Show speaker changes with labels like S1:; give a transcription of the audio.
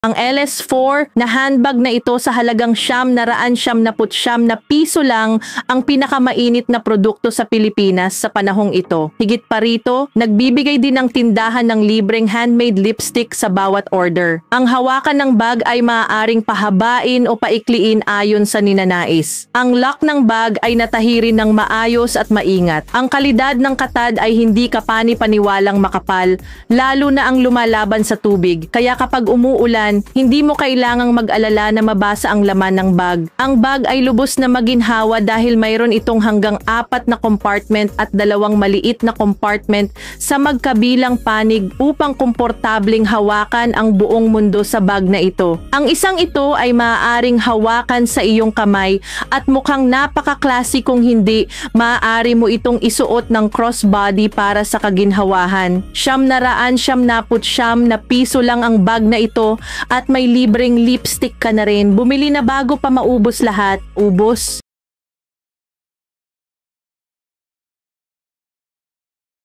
S1: Ang LS4 na handbag na ito sa halagang ₱999 lang ang pinakamainit na produkto sa Pilipinas sa panahong ito. Higit pa rito, nagbibigay din ng tindahan ng libreng handmade lipstick sa bawat order. Ang hawakan ng bag ay maaaring pahabain o paikliin ayon sa ninanais. Ang lock ng bag ay natahirin ng maayos at maingat. Ang kalidad ng katad ay hindi kapani-paniwalang makapal, lalo na ang lumalaban sa tubig. Kaya kapag umuulan, hindi mo kailangang mag-alala na mabasa ang laman ng bag. Ang bag ay lubos na maginhawa dahil mayroon itong hanggang 4 na compartment at 2 maliit na compartment sa magkabilang panig upang komportabling hawakan ang buong mundo sa bag na ito. Ang isang ito ay maaaring hawakan sa iyong kamay at mukhang napaka-classy kung hindi, maaari mo itong isuot ng crossbody para sa kaginhawahan. ₱999 lang ang bag na ito at may libreng lipstick ka na rin. Bumili na bago pa maubos lahat. Ubos.